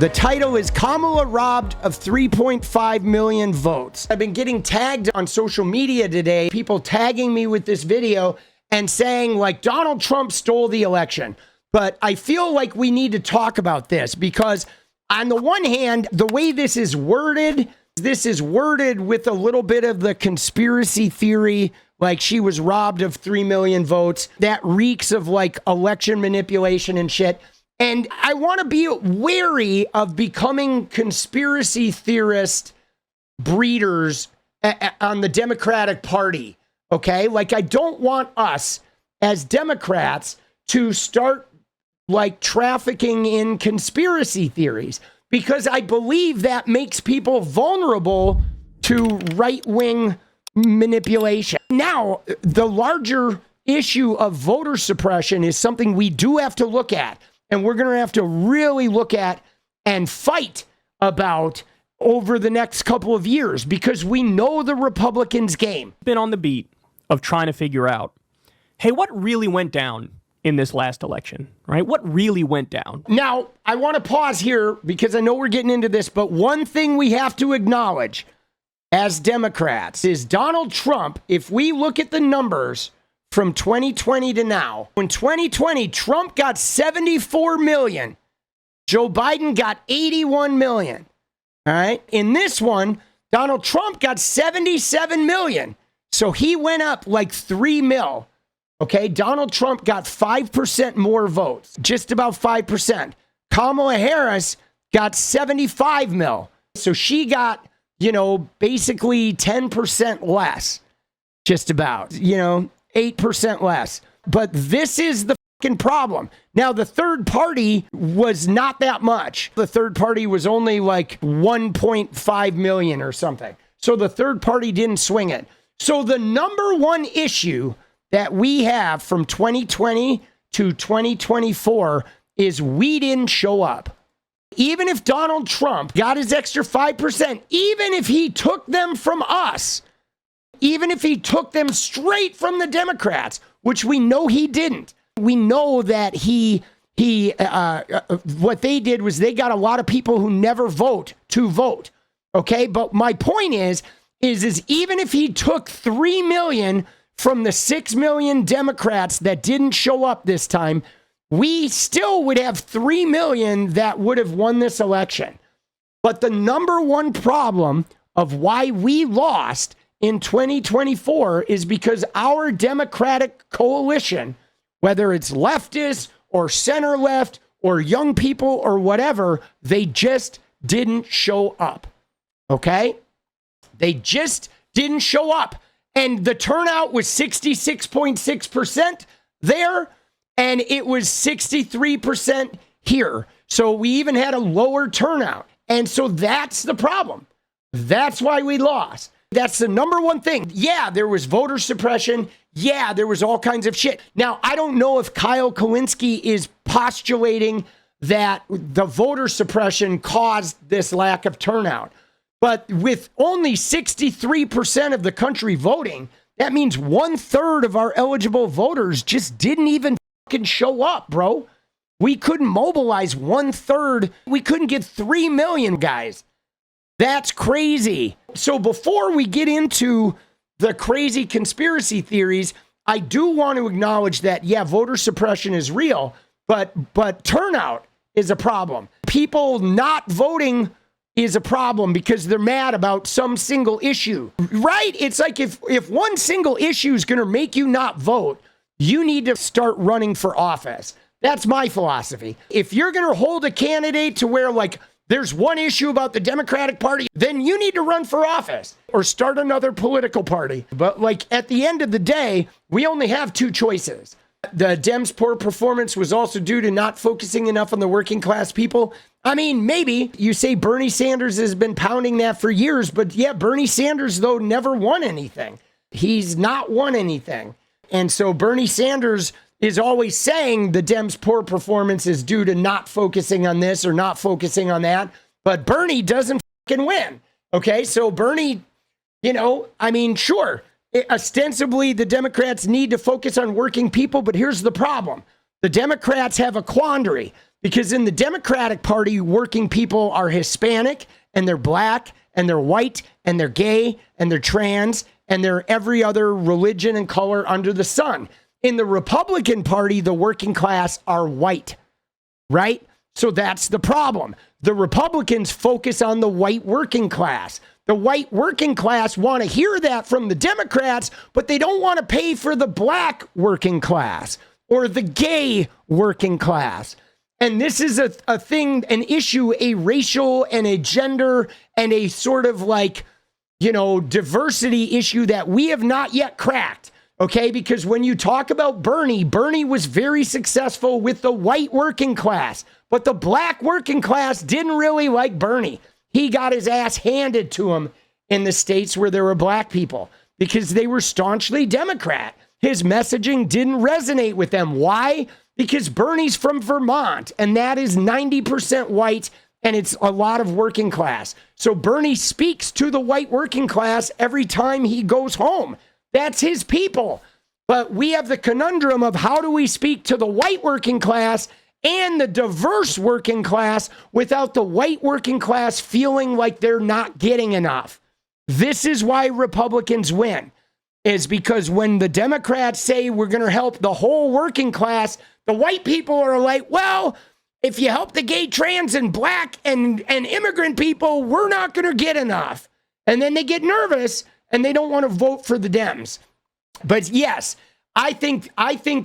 The title is Kamala robbed of 3.5 million votes. I've been getting tagged on social media today, people tagging me with this video and saying like Donald Trump stole the election. But I feel like we need to talk about this because on the one hand, the way this is worded with a little bit of the conspiracy theory, like she was robbed of 3 million votes. That reeks of like election manipulation and shit. And I want to be wary of becoming conspiracy theorist breeders on the Democratic Party. Okay. Like I don't want us as Democrats to start like trafficking in conspiracy theories, because I believe that makes people vulnerable to right-wing manipulation. Now, the larger issue of voter suppression is something we do have to look at, and we're going to have to really look at and fight about over the next couple of years, because we know the Republicans' game. Been on the beat of trying to figure out, hey, what really went down in this last election, right? What really went down? Now, I want to pause here because I know we're getting into this, but one thing we have to acknowledge as Democrats is Donald Trump, if we look at the numbers from 2020 to now, in 2020, Trump got 74 million. Joe Biden got 81 million. All right. In this one, Donald Trump got 77 million. So he went up like 3 mil. Okay, Donald Trump got 5% more votes, just about 5%. Kamala Harris got 75 mil. So she got, basically 10% less, just about, 8% less. But this is the fucking problem. Now, the third party was not that much. The third party was only like 1.5 million or something. So the third party didn't swing it. So the number one issue that we have from 2020 to 2024 is we didn't show up. Even if Donald Trump got his extra 5%, even if he took them from us, even if he took them straight from the Democrats, which we know he didn't. We know that what they did was they got a lot of people who never vote to vote. Okay. But my point is even if he took 3 million from the 6 million Democrats that didn't show up this time, we still would have 3 million that would have won this election. But the number one problem of why we lost in 2024 is because our Democratic coalition, whether it's leftist or center left or young people or whatever, they just didn't show up. Okay? They just didn't show up. And the turnout was 66.6% there, and it was 63% here. So we even had a lower turnout. And so that's the problem. That's why we lost. That's the number one thing. Yeah, there was voter suppression. Yeah, there was all kinds of shit. Now, I don't know if Kulinski is postulating that the voter suppression caused this lack of turnout. But with only 63% of the country voting, that means 1/3 of our eligible voters just didn't even fucking show up, bro. We couldn't mobilize 1/3. We couldn't get 3 million guys. That's crazy. So before we get into the crazy conspiracy theories, I do want to acknowledge that, yeah, voter suppression is real, but turnout is a problem. People not voting is a problem because they're mad about some single issue, right? It's like if one single issue is going to make you not vote, you need to start running for office. That's my philosophy. If you're going to hold a candidate to where like there's one issue about the Democratic Party, then you need to run for office or start another political party. But like at the end of the day, we only have two choices. The Dems' poor performance was also due to not focusing enough on the working class people. I mean, maybe you say Bernie Sanders has been pounding that for years, but yeah, Bernie Sanders, though, never won anything. He's not won anything. And so Bernie Sanders is always saying the Dems' poor performance is due to not focusing on this or not focusing on that. But Bernie doesn't fucking win. Okay, so Bernie, sure. Ostensibly, the Democrats need to focus on working people, but here's the problem. The Democrats have a quandary. Because in the Democratic Party, working people are Hispanic and they're black and they're white and they're gay and they're trans and they're every other religion and color under the sun. In the Republican Party, the working class are white, right? So that's the problem. The Republicans focus on the white working class. The white working class want to hear that from the Democrats, but they don't want to pay for the black working class or the gay working class. And this is a thing, an issue, a racial and a gender and a sort of like, you know, diversity issue that we have not yet cracked. Okay, because when you talk about Bernie was very successful with the white working class, but the black working class didn't really like Bernie. He got his ass handed to him in the states where there were black people because they were staunchly Democrat. His messaging didn't resonate with them. Why? Because Bernie's from Vermont, and that is 90% white, and it's a lot of working class. So Bernie speaks to the white working class every time he goes home. That's his people. But we have the conundrum of how do we speak to the white working class and the diverse working class without the white working class feeling like they're not getting enough. This is why Republicans win, is because when the Democrats say we're going to help the whole working class, the white people are like, well, if you help the gay, trans, and black and immigrant people, we're not going to get enough. And then they get nervous and they don't want to vote for the Dems. But yes, I think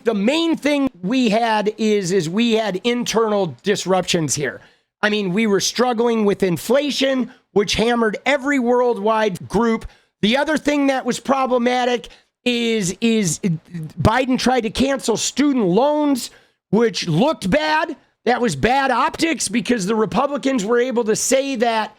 the main thing we had is we had internal disruptions here. I mean, we were struggling with inflation, which hammered every worldwide group. The other thing that was problematic is Biden tried to cancel student loans, which looked bad. That was bad optics because the Republicans were able to say that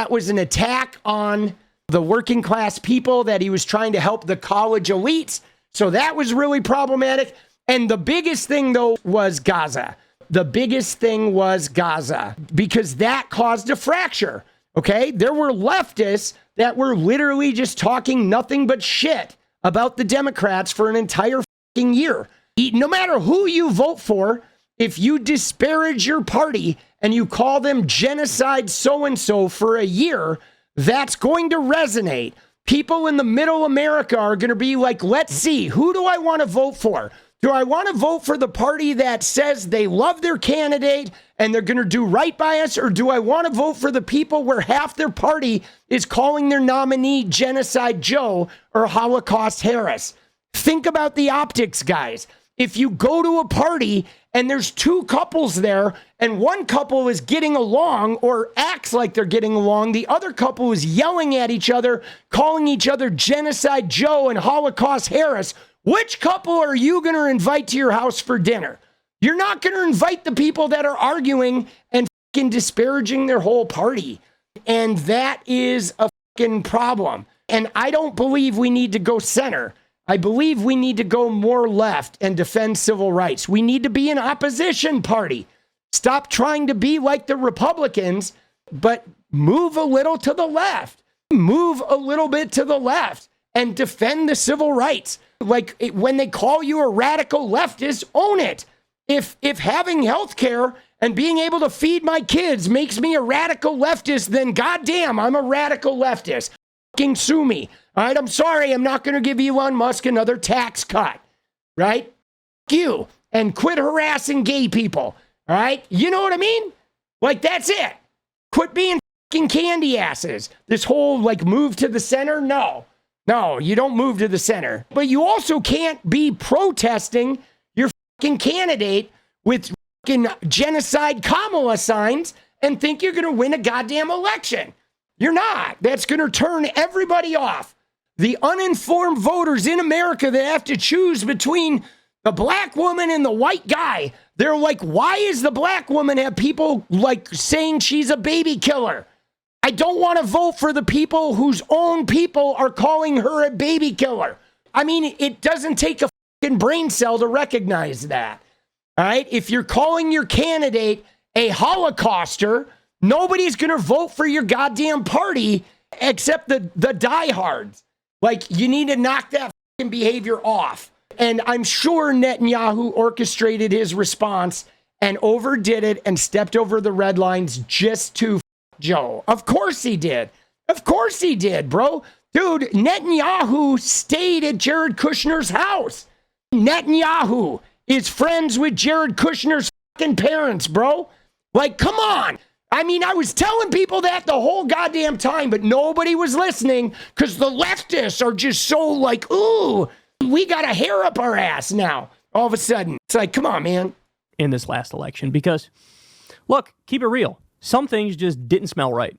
was an attack on the working class people, that he was trying to help the college elites. So that was really problematic. And the biggest thing, though, was Gaza. The biggest thing was Gaza because that caused a fracture. Okay, there were leftists that were literally just talking nothing but shit about the Democrats for an entire fucking year. No matter who you vote for, if you disparage your party and you call them genocide so-and-so for a year, that's going to resonate. People in the middle America are going to be like, let's see, who do I want to vote for? Do I want to vote for the party that says they love their candidate and they're going to do right by us? Or do I want to vote for the people where half their party is calling their nominee Genocide Joe or Holocaust Harris? Think about the optics, guys. If you go to a party and there's two couples there and one couple is getting along or acts like they're getting along, the other couple is yelling at each other, calling each other Genocide Joe and Holocaust Harris, which couple are you going to invite to your house for dinner? You're not going to invite the people that are arguing and fucking disparaging their whole party. And that is a fucking problem. And I don't believe we need to go center. I believe we need to go more left and defend civil rights. We need to be an opposition party. Stop trying to be like the Republicans, but move a little to the left. Move a little bit to the left and defend the civil rights. Like when they call you a radical leftist, own it. If having health care and being able to feed my kids makes me a radical leftist, then goddamn, I'm a radical leftist. Fucking sue me. All right, I'm sorry, I'm not going to give Elon Musk another tax cut. Right? Fuck you. And quit harassing gay people. All right? You know what I mean? Like, that's it. Quit being fucking candy asses. This whole, like, move to the center? No, you don't move to the center. But you also can't be protesting your fucking candidate with fucking genocide Kamala signs and think you're going to win a goddamn election. You're not. That's going to turn everybody off. The uninformed voters in America that have to choose between the black woman and the white guy, they're like, why is the black woman have people like saying she's a baby killer? I don't want to vote for the people whose own people are calling her a baby killer. I mean, it doesn't take a fucking brain cell to recognize that. All right? If you're calling your candidate a Holocauster, nobody's going to vote for your goddamn party except the diehards. Like, you need to knock that fucking behavior off. And I'm sure Netanyahu orchestrated his response and overdid it and stepped over the red lines just to Joe. Of course he did. Of course he did, bro. Dude, Netanyahu stayed at Jared Kushner's house. Netanyahu is friends with Jared Kushner's fucking parents, bro. Like, come on. I mean, I was telling people that the whole goddamn time, but nobody was listening because the leftists are just so like, ooh, we got a hair up our ass now. All of a sudden, it's like, come on, man. In this last election, because, look, keep it real. Some things just didn't smell right.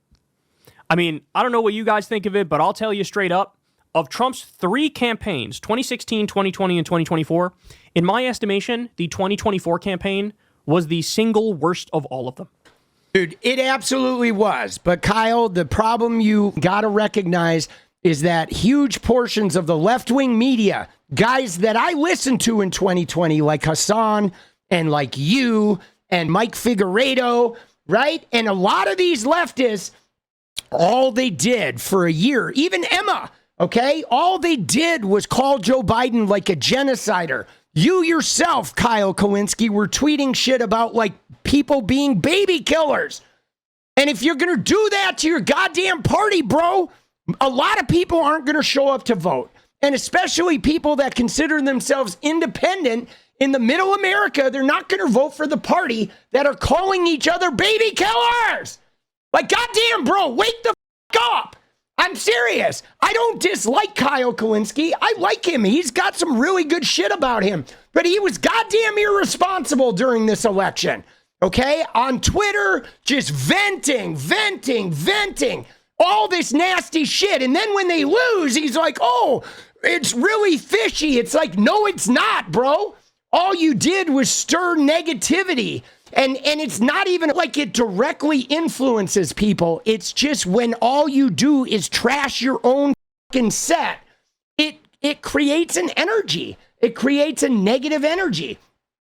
I mean, I don't know what you guys think of it, but I'll tell you straight up, of Trump's 3 campaigns, 2016, 2020, and 2024, in my estimation, the 2024 campaign was the single worst of all of them. Dude, it absolutely was. But Kyle, the problem you got to recognize is that huge portions of the left-wing media, guys that I listened to in 2020, like Hassan and like you and Mike Figueredo, right? And a lot of these leftists, all they did for a year, even Emma, okay? All they did was call Joe Biden like a genocider. You yourself, Kyle Kulinski, were tweeting shit about like people being baby killers. And if you're going to do that to your goddamn party, bro, a lot of people aren't going to show up to vote. And especially people that consider themselves independent in the middle America, they're not going to vote for the party that are calling each other baby killers. Like, goddamn, bro, wake the fuck up. I'm serious. I don't dislike Kyle Kulinski. I like him. He's got some really good shit about him. But he was goddamn irresponsible during this election. Okay? On Twitter, just venting. All this nasty shit. And then when they lose, he's like, oh, it's really fishy. It's like, no, it's not, bro. All you did was stir negativity. And it's not even like it directly influences people. It's just when all you do is trash your own fucking set, it creates an energy. It creates a negative energy.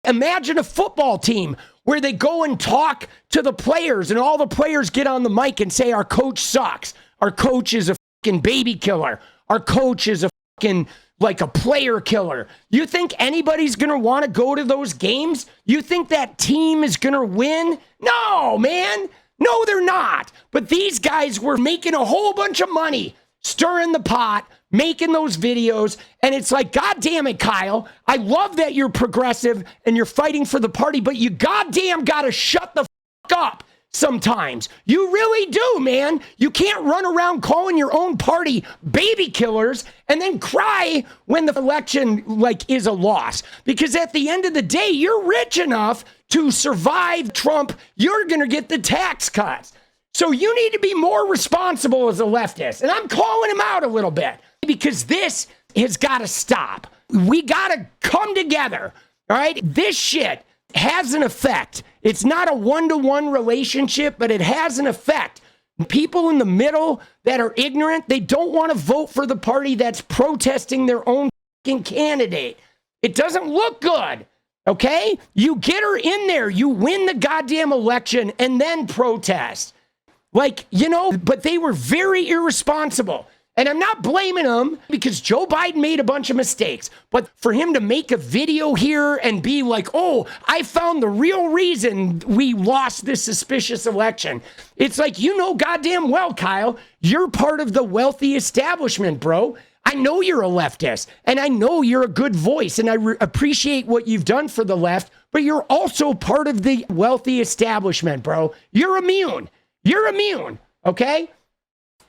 Imagine a football team where they go and talk to the players and all the players get on the mic and say, our coach sucks. Our coach is a fucking baby killer. Our coach is a fucking like a player killer. You think anybody's going to want to go to those games? You think that team is going to win? No, man. No, they're not. But these guys were making a whole bunch of money, stirring the pot, making those videos. And it's like, God damn it, Kyle. I love that you're progressive and you're fighting for the party, but you goddamn got to shut the fuck up sometimes. You really do, man. You can't run around calling your own party baby killers and then cry when the election like is a loss. Because at the end of the day, you're rich enough to survive Trump. You're going to get the tax cuts. So you need to be more responsible as a leftist. And I'm calling him out a little bit because this has got to stop. We got to come together. All right. This shit has an effect. It's not a one-to-one relationship, but it has an effect. People in the middle that are ignorant, they don't want to vote for the party that's protesting their own fucking candidate. It doesn't look good, okay? You get her in there, you win the goddamn election, and then protest. Like, you know, but they were very irresponsible. And I'm not blaming him because Joe Biden made a bunch of mistakes. But for him to make a video here and be like, oh, I found the real reason we lost this suspicious election. It's like, you know goddamn well, Kyle, you're part of the wealthy establishment, bro. I know you're a leftist and I know you're a good voice and I appreciate what you've done for the left, but you're also part of the wealthy establishment, bro. You're immune. You're immune, okay?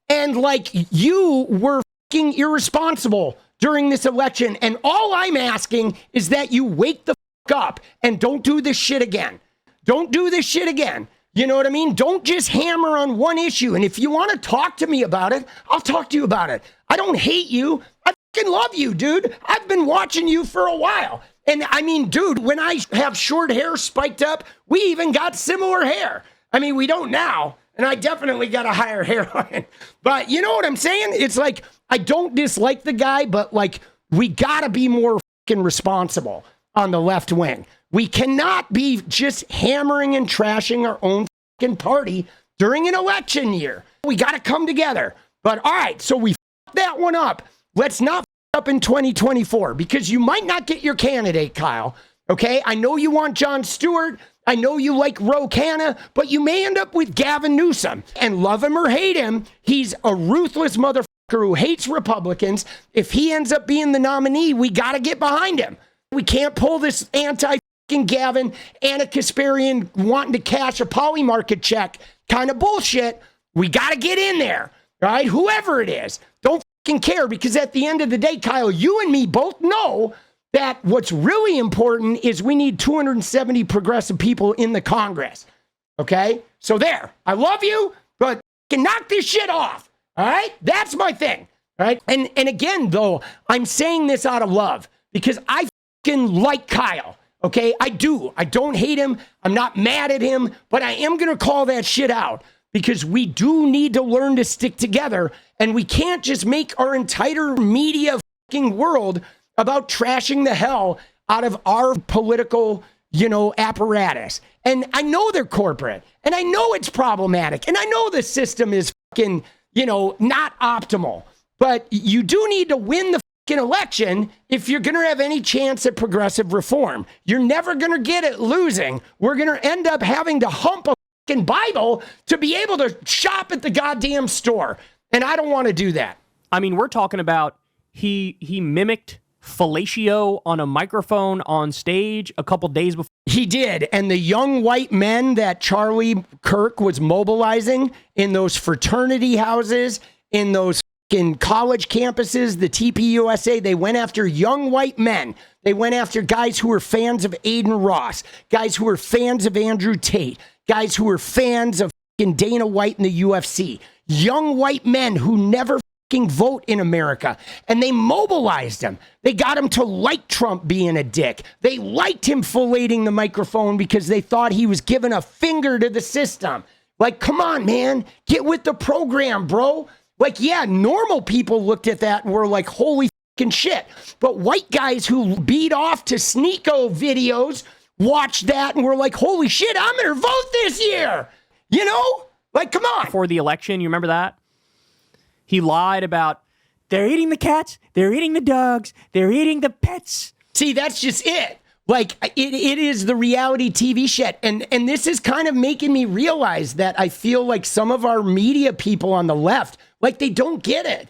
And like you were fucking irresponsible during this election. And all I'm asking is that you wake the fuck up and don't do this shit again. Don't do this shit again. You know what I mean? Don't just hammer on one issue. And if you want to talk to me about it, I'll talk to you about it. I don't hate you. I fucking love you, dude. I've been watching you for a while. And I mean, dude, when I have short hair spiked up, we even got similar hair. I mean, we don't now. And I definitely got a higher hairline. But you know what I'm saying? It's like, I don't dislike the guy, but like, we got to be more fucking responsible on the left wing. We cannot be just hammering and trashing our own fucking party during an election year. We got to come together. But all right, so we fucked that one up. Let's not fuck up in 2024 because you might not get your candidate, Kyle. Okay? I know you want Jon Stewart. I know you like Ro Khanna, but you may end up with Gavin Newsom. And love him or hate him, he's a ruthless motherfucker who hates Republicans. If he ends up being the nominee, we got to get behind him. We can't pull this anti-Gavin, 𝗙𝗪𝗓 wanting to cash a poly market check kind of bullshit. We got to get in there, right? Whoever it is, don't care, because at the end of the day, Kyle, you and me both know that what's really important is we need 270 progressive people in the Congress. Okay? So there. I love you, but can knock this shit off. All right? That's my thing. All right? And again, though, I'm saying this out of love because I like Kyle. Okay? I do. I don't hate him. I'm not mad at him, but I am going to call that shit out because we do need to learn to stick together, and we can't just make our entire media world about trashing the hell out of our political, apparatus. And I know they're corporate, and I know it's problematic, and I know the system is not optimal, but you do need to win the election if you're going to have any chance at progressive reform. You're never going to get it losing. We're going to end up having to hump a Bible to be able to shop at the goddamn store. And I don't want to do that. I mean, we're talking about he mimicked fellatio on a microphone on stage a couple days before. He did. And the young white men that Charlie Kirk was mobilizing in those fraternity houses, in those college campuses, the TPUSA, they went after young white men. They went after guys who were fans of Aiden Ross, guys who were fans of Andrew Tate, guys who were fans of Dana White in the UFC, young white men who never vote in America, and they mobilized him. They got him to like Trump being a dick. They liked him filleting the microphone because they thought he was giving a finger to the system. Like, come on, man, get with the program, bro. Like, yeah, normal people looked at that and were like, holy fucking shit. But white guys who beat off to Sneeko videos watched that and were like, holy shit, I'm going to vote this year. Like, come on. Before the election, you remember that? He lied about, they're eating the cats, they're eating the dogs, they're eating the pets. See, that's just it. Like, it is the reality TV shit. And this is kind of making me realize that I feel like some of our media people on the left, like, they don't get it.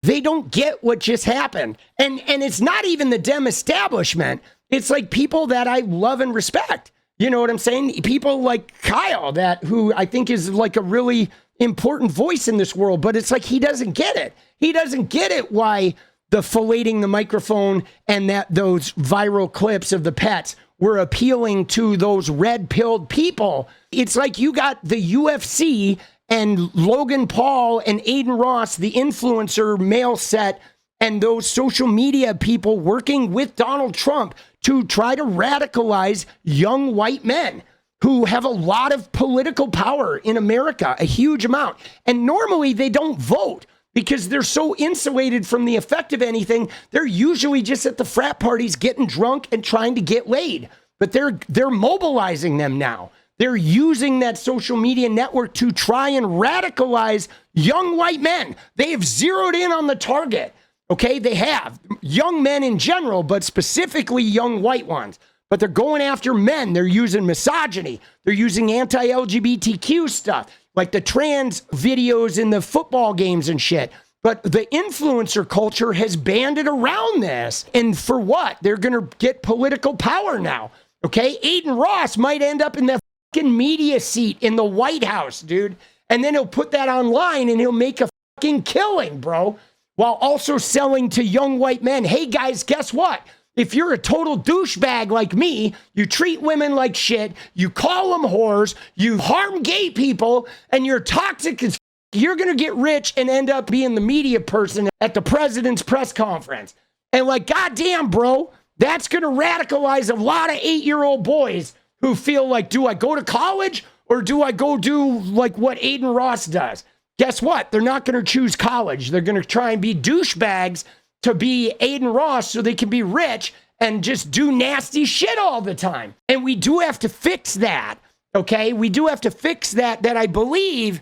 They don't get what just happened. And it's not even the Dem establishment. It's like people that I love and respect. You know what I'm saying? People like Kyle, who I think is like a really important voice in this world, but it's like he doesn't get it. He doesn't get it why the filleting the microphone and those viral clips of the pets were appealing to those red-pilled people. It's like you got the UFC and Logan Paul and Aiden Ross, the influencer male set, and those social media people working with Donald Trump to try to radicalize young white men who have a lot of political power in America, a huge amount. And normally they don't vote because they're so insulated from the effect of anything. They're usually just at the frat parties getting drunk and trying to get laid. But they're mobilizing them now. They're using that social media network to try and radicalize young white men. They have zeroed in on the target. Okay, they have young men in general, but specifically young white ones. But they're going after men. They're using misogyny. They're using anti-LGBTQ stuff, like the trans videos in the football games and shit. But the influencer culture has banded around this. And for what? They're going to get political power now. Okay, Aiden Ross might end up in the fucking media seat in the White House, dude. And then he'll put that online and he'll make a fucking killing, bro. While also selling to young white men, hey guys, guess what? If you're a total douchebag like me, you treat women like shit, you call them whores, you harm gay people, and you're toxic as you're going to get rich and end up being the media person at the president's press conference. And like, goddamn, bro, that's going to radicalize a lot of 8-year-old boys who feel like, do I go to college or do I go do like what Aiden Ross does? Guess what? They're not going to choose college. They're going to try and be douchebags to be Aiden Ross so they can be rich and just do nasty shit all the time. And we do have to fix that, okay? We do have to fix that I believe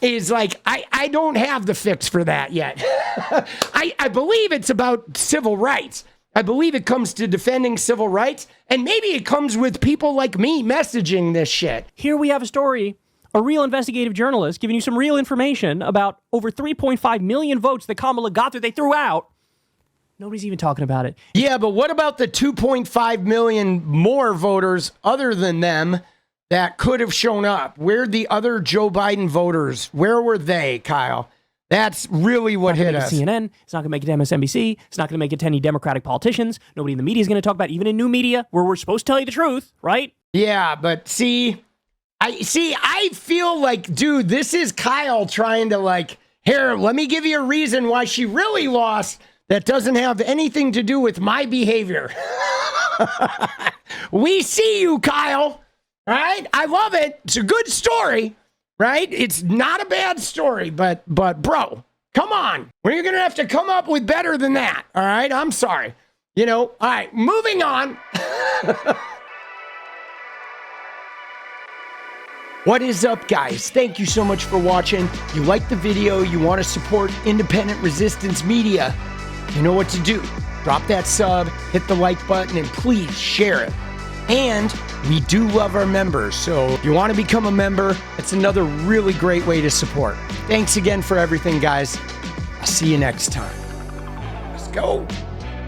is like, I don't have the fix for that yet. I believe it's about civil rights. I believe it comes to defending civil rights, and maybe it comes with people like me messaging this shit. Here we have a story, a real investigative journalist giving you some real information about over 3.5 million votes that Kamala got that they threw out. Nobody's even talking about it. Yeah, but what about the 2.5 million more voters other than them that could have shown up? Where'd the other Joe Biden voters? Where were they, Kyle? That's really what hit us. CNN. It's not going to make it to MSNBC. It's not going to make it to any Democratic politicians. Nobody in the media is going to talk about it, even in new media where we're supposed to tell you the truth, right? Yeah, but I feel like, dude, this is Kyle trying to like, here, let me give you a reason why she really lost that doesn't have anything to do with my behavior. We see you, Kyle. All right? I love it. It's a good story, right? It's not a bad story, but bro, come on. We're going to have to come up with better than that, all right? I'm sorry. You know, all right, moving on. What is up, guys? Thank you so much for watching. You like the video, you want to support independent resistance media, you know what to do. Drop that sub, hit the like button, and please share it. And we do love our members, so if you want to become a member, it's another really great way to support. Thanks again for everything, guys. I'll see you next time. Let's go.